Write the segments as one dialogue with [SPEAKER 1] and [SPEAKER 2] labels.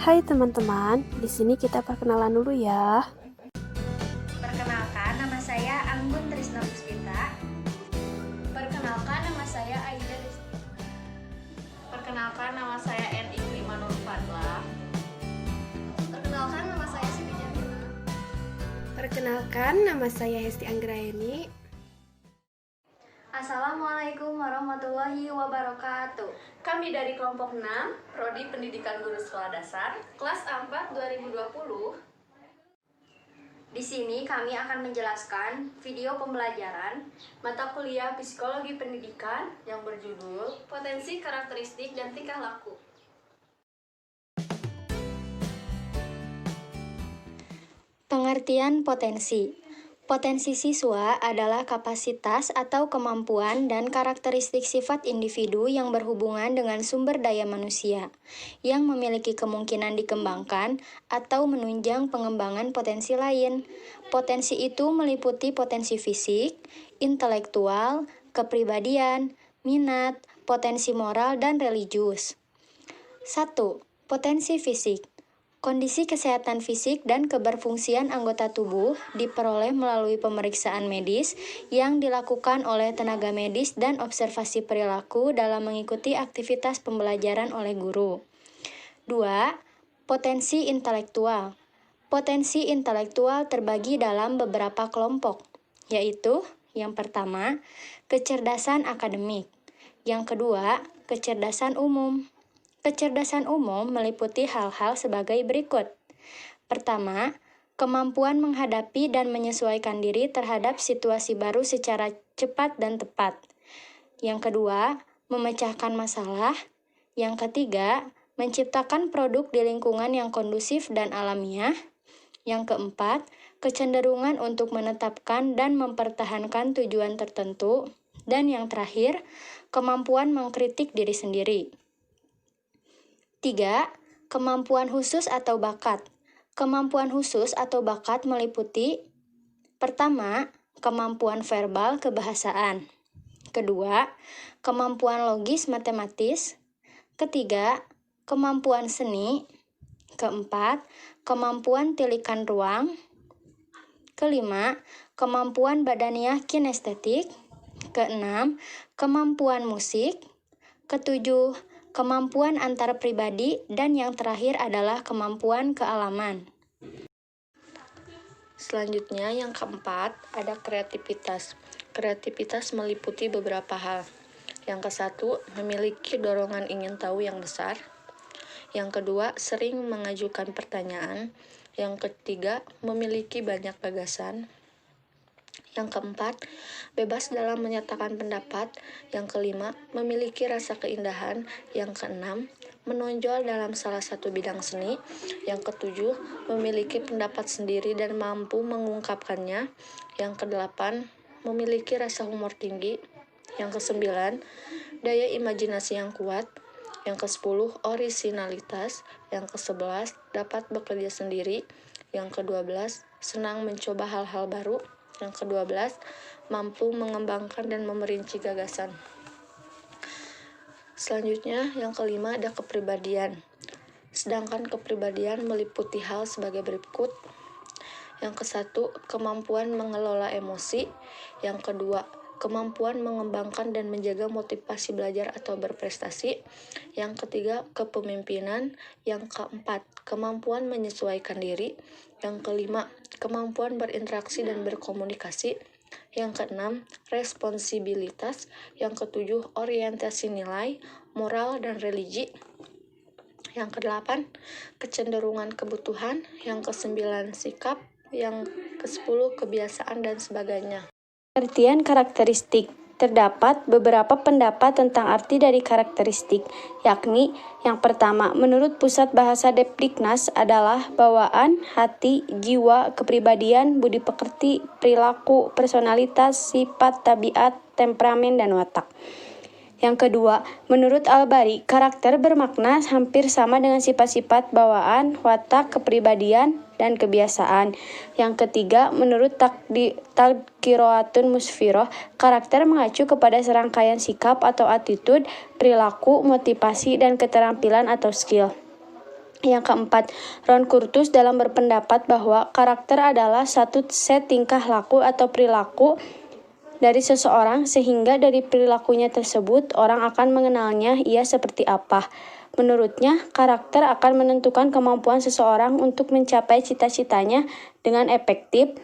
[SPEAKER 1] Hai teman-teman, di sini kita perkenalan dulu ya.
[SPEAKER 2] Perkenalkan, nama saya Anggun Trisna Puspita.
[SPEAKER 3] Perkenalkan, nama saya Aida.
[SPEAKER 4] Perkenalkan, nama saya N. Ikrimah Nur Fadla.
[SPEAKER 3] Perkenalkan, nama saya Siti Jamila.
[SPEAKER 1] Perkenalkan, nama saya Hesti Anggraeni.
[SPEAKER 2] Assalamualaikum warahmatullahi wabarakatuh.
[SPEAKER 4] Kami dari kelompok 6, Prodi Pendidikan Guru Sekolah Dasar, kelas 4 2020.
[SPEAKER 2] Di sini kami akan menjelaskan video pembelajaran
[SPEAKER 4] Mata kuliah Psikologi Pendidikan yang berjudul Potensi Karakteristik dan Tingkah Laku.
[SPEAKER 2] Pengertian potensi. Potensi siswa adalah kapasitas atau kemampuan dan karakteristik sifat individu yang berhubungan dengan sumber daya manusia, yang memiliki kemungkinan dikembangkan atau menunjang pengembangan potensi lain. Potensi itu meliputi potensi fisik, intelektual, kepribadian, minat, potensi moral, dan religius. 1. Potensi fisik. Kondisi kesehatan fisik dan keberfungsian anggota tubuh diperoleh melalui pemeriksaan medis yang dilakukan oleh tenaga medis dan observasi perilaku dalam mengikuti aktivitas pembelajaran oleh guru. 2. Potensi intelektual. Potensi intelektual terbagi dalam beberapa kelompok, yaitu yang pertama, kecerdasan akademik. Yang kedua, kecerdasan umum. Kecerdasan umum meliputi hal-hal sebagai berikut. Pertama, kemampuan menghadapi dan menyesuaikan diri terhadap situasi baru secara cepat dan tepat. Yang kedua, memecahkan masalah. Yang ketiga, menciptakan produk di lingkungan yang kondusif dan alamiah. Yang keempat, kecenderungan untuk menetapkan dan mempertahankan tujuan tertentu. Dan yang terakhir, kemampuan mengkritik diri sendiri. 3. Kemampuan khusus atau bakat. Kemampuan khusus atau bakat meliputi: pertama, kemampuan verbal kebahasaan. Kedua, kemampuan logis matematis. Ketiga, kemampuan seni. Keempat, kemampuan tilikan ruang. Kelima, kemampuan badaniah kinestetik. Keenam, kemampuan musik. Ketujuh, kemampuan antar pribadi, dan yang terakhir adalah kemampuan kealaman.
[SPEAKER 4] Selanjutnya, yang keempat, ada kreativitas. Kreativitas meliputi beberapa hal. Yang kesatu, memiliki dorongan ingin tahu yang besar. Yang kedua, sering mengajukan pertanyaan. Yang ketiga, memiliki banyak gagasan. Yang keempat, bebas dalam menyatakan pendapat. Yang kelima, memiliki rasa keindahan. Yang keenam, menonjol dalam salah satu bidang seni. Yang ketujuh, memiliki pendapat sendiri dan mampu mengungkapkannya. Yang kedelapan, memiliki rasa humor tinggi. Yang kesembilan, daya imajinasi yang kuat. Yang kesepuluh, orisinalitas. Yang kesebelas, dapat bekerja sendiri. Yang kedua belas, senang mencoba hal-hal baru. Yang ke-12, mampu mengembangkan dan memerinci gagasan. Selanjutnya, yang kelima ada kepribadian. Sedangkan kepribadian meliputi hal sebagai berikut. Yang ke-1, kemampuan mengelola emosi. Yang kedua, kemampuan mengembangkan dan menjaga motivasi belajar atau berprestasi. Yang ketiga, kepemimpinan. Yang keempat, kemampuan menyesuaikan diri. Yang kelima, kemampuan berinteraksi dan berkomunikasi. Yang keenam, responsibilitas. Yang ketujuh, orientasi nilai, moral, dan religi. Yang kedelapan, kecenderungan kebutuhan. Yang kesembilan, sikap. Yang kesepuluh, kebiasaan, dan sebagainya.
[SPEAKER 1] Pengertian karakteristik. Terdapat beberapa pendapat tentang arti dari karakteristik, yakni yang pertama, menurut Pusat Bahasa Depdiknas adalah bawaan, hati, jiwa, kepribadian, budi pekerti, perilaku, personalitas, sifat, tabiat, temperamen, dan watak. Yang kedua, menurut Al-Bari, karakter bermakna hampir sama dengan sifat-sifat bawaan, watak, kepribadian, dan kebiasaan. Yang ketiga, menurut Tadkiratun Musfiroh, karakter mengacu kepada serangkaian sikap atau attitude, perilaku, motivasi, dan keterampilan atau skill. Yang keempat, Ron Curtis dalam berpendapat bahwa karakter adalah satu set tingkah laku atau perilaku dari seseorang sehingga dari perilakunya tersebut orang akan mengenalnya ia seperti apa. Menurutnya, karakter akan menentukan kemampuan seseorang untuk mencapai cita-citanya dengan efektif,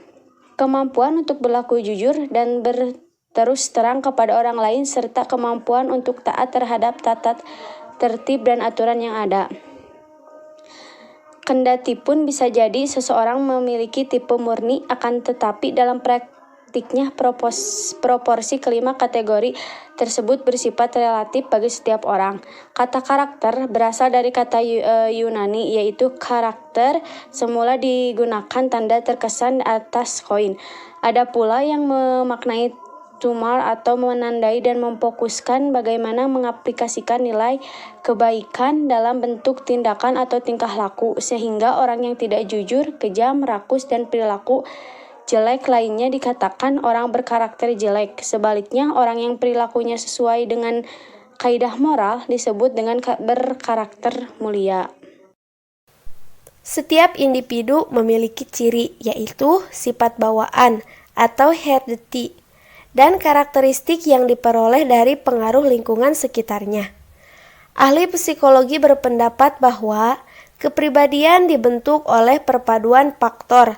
[SPEAKER 1] kemampuan untuk berlaku jujur dan berterus terang kepada orang lain, serta kemampuan untuk taat terhadap tata tertib dan aturan yang ada. Kendati pun bisa jadi seseorang memiliki tipe murni, akan tetapi dalam praktiknya proporsi kelima kategori tersebut bersifat relatif bagi setiap orang. Kata karakter berasal dari kata Yunani yaitu karakter, semula digunakan tanda terkesan atas koin. Ada pula yang memaknai tumor atau menandai dan memfokuskan bagaimana mengaplikasikan nilai kebaikan dalam bentuk tindakan atau tingkah laku, sehingga orang yang tidak jujur, kejam, rakus, dan perilaku jelek lainnya dikatakan orang berkarakter jelek. Sebaliknya, orang yang perilakunya sesuai dengan kaidah moral disebut dengan berkarakter mulia.
[SPEAKER 5] Setiap individu memiliki ciri, yaitu sifat bawaan atau heredity, dan karakteristik yang diperoleh dari pengaruh lingkungan sekitarnya. Ahli psikologi berpendapat bahwa kepribadian dibentuk oleh perpaduan faktor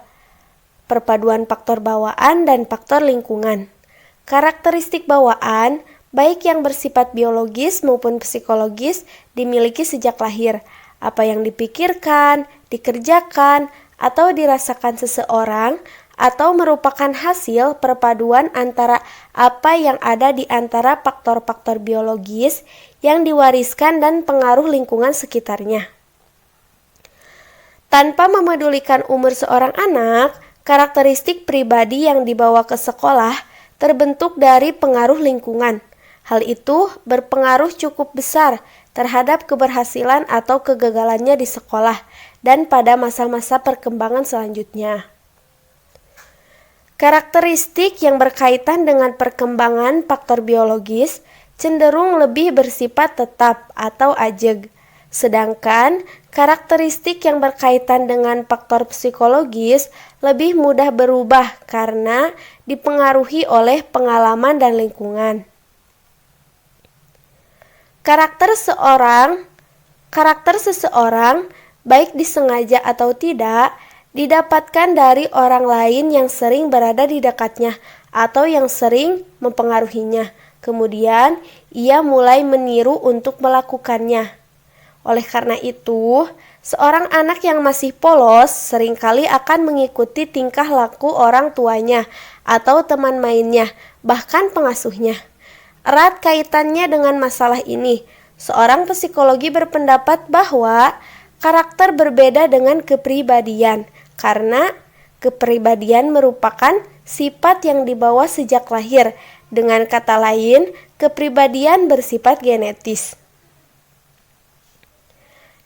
[SPEAKER 5] bawaan dan faktor lingkungan. Karakteristik bawaan, baik yang bersifat biologis maupun psikologis, dimiliki sejak lahir. Apa yang dipikirkan, dikerjakan, atau dirasakan seseorang atau merupakan hasil perpaduan antara apa yang ada di antara faktor-faktor biologis yang diwariskan dan pengaruh lingkungan sekitarnya. Tanpa memedulikan umur seorang anak, karakteristik pribadi yang dibawa ke sekolah terbentuk dari pengaruh lingkungan. Hal itu berpengaruh cukup besar terhadap keberhasilan atau kegagalannya di sekolah dan pada masa-masa perkembangan selanjutnya. Karakteristik yang berkaitan dengan perkembangan faktor biologis cenderung lebih bersifat tetap atau ajeg, sedangkan karakteristik yang berkaitan dengan faktor psikologis lebih mudah berubah karena dipengaruhi oleh pengalaman dan lingkungan. Karakter seseorang, baik disengaja atau tidak, didapatkan dari orang lain yang sering berada di dekatnya atau yang sering mempengaruhinya. Kemudian, ia mulai meniru untuk melakukannya. Oleh karena itu, seorang anak yang masih polos seringkali akan mengikuti tingkah laku orang tuanya atau teman mainnya, bahkan pengasuhnya. Erat kaitannya dengan masalah ini, seorang psikologi berpendapat bahwa karakter berbeda dengan kepribadian, karena kepribadian merupakan sifat yang dibawa sejak lahir. Dengan kata lain, kepribadian bersifat genetis.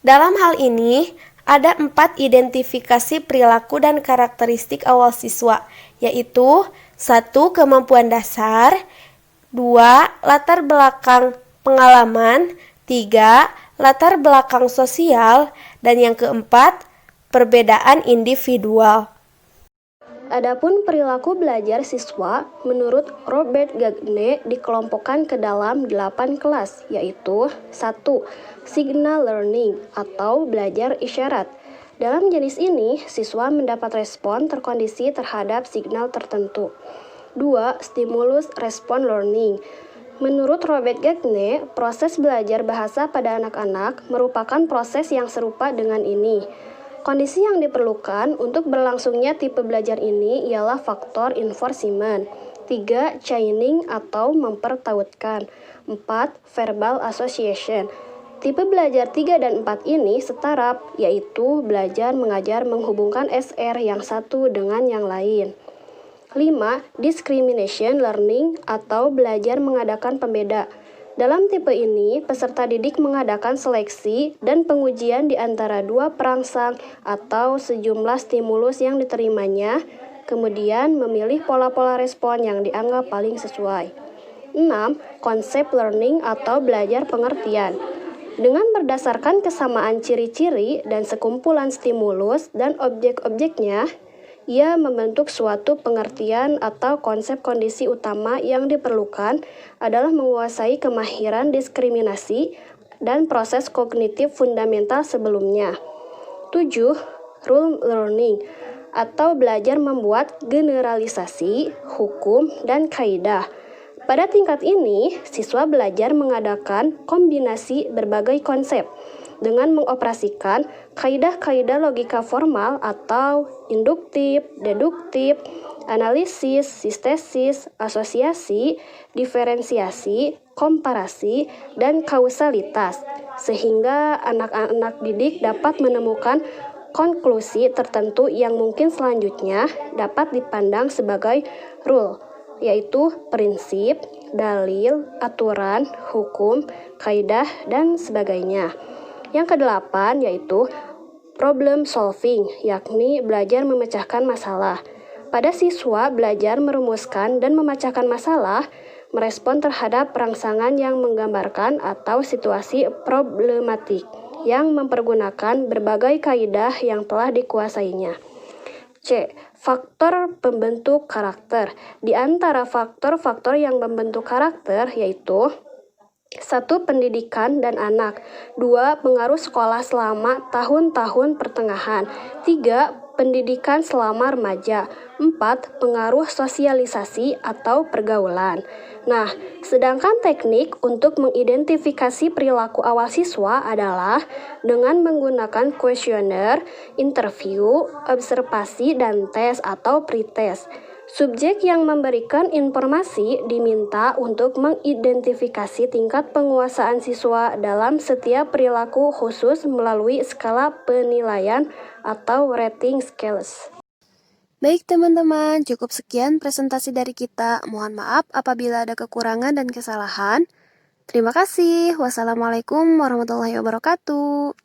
[SPEAKER 5] Dalam hal ini, ada 4 identifikasi perilaku dan karakteristik awal siswa, yaitu 1. Kemampuan dasar, 2. Latar belakang pengalaman, 3. Latar belakang sosial, dan yang keempat, perbedaan individual.
[SPEAKER 1] Adapun perilaku belajar siswa, menurut Robert Gagne dikelompokkan ke dalam 8 kelas, yaitu 1. Signal learning atau belajar isyarat. Dalam jenis ini, siswa mendapat respon terkondisi terhadap signal tertentu. 2. Stimulus respon learning. Menurut Robert Gagne, proses belajar bahasa pada anak-anak merupakan proses yang serupa dengan ini. Kondisi yang diperlukan untuk berlangsungnya tipe belajar ini ialah faktor enforcement. 3. Chaining atau mempertautkan. 4. Verbal association. Tipe belajar 3 dan 4 ini setara, yaitu belajar mengajar menghubungkan SR yang satu dengan yang lain. 5. Discrimination learning atau belajar mengadakan pembeda. Dalam tipe ini, peserta didik mengadakan seleksi dan pengujian di antara 2 perangsang atau sejumlah stimulus yang diterimanya, kemudian memilih pola-pola respon yang dianggap paling sesuai. 6. Concept learning atau belajar pengertian.
[SPEAKER 6] Dengan berdasarkan kesamaan ciri-ciri dan sekumpulan stimulus dan objek-objeknya, ia membentuk suatu pengertian atau konsep kondisi utama yang diperlukan adalah menguasai kemahiran diskriminasi dan proses kognitif fundamental sebelumnya. 7. Rule learning atau belajar membuat generalisasi, hukum, dan kaidah. Pada tingkat ini, siswa belajar mengadakan kombinasi berbagai konsep dengan mengoperasikan kaidah-kaidah logika formal atau induktif, deduktif, analisis, sintesis, asosiasi, diferensiasi, komparasi, dan kausalitas, sehingga anak-anak didik dapat menemukan konklusi tertentu yang mungkin selanjutnya dapat dipandang sebagai rule, yaitu prinsip, dalil, aturan, hukum, kaidah, dan sebagainya. Yang kedelapan yaitu problem solving, yakni belajar memecahkan masalah. Pada siswa belajar merumuskan dan memecahkan masalah, merespon terhadap rangsangan yang menggambarkan atau situasi problematik yang mempergunakan berbagai kaidah yang telah dikuasainya. C. Faktor pembentuk karakter. Di antara faktor-faktor yang membentuk karakter yaitu 1. Pendidikan dan anak. 2. Pengaruh sekolah selama tahun-tahun pertengahan. 3. Pendidikan selama remaja. 4. Pengaruh sosialisasi atau pergaulan. Nah, sedangkan teknik untuk mengidentifikasi perilaku awal siswa adalah dengan menggunakan kuesioner, interview, observasi, dan tes atau pretest. Subjek yang memberikan informasi diminta untuk mengidentifikasi tingkat penguasaan siswa dalam setiap perilaku khusus melalui skala penilaian atau rating scales.
[SPEAKER 5] Baik teman-teman, cukup sekian presentasi dari kita. Mohon maaf apabila ada kekurangan dan kesalahan. Terima kasih. Wassalamualaikum warahmatullahi wabarakatuh.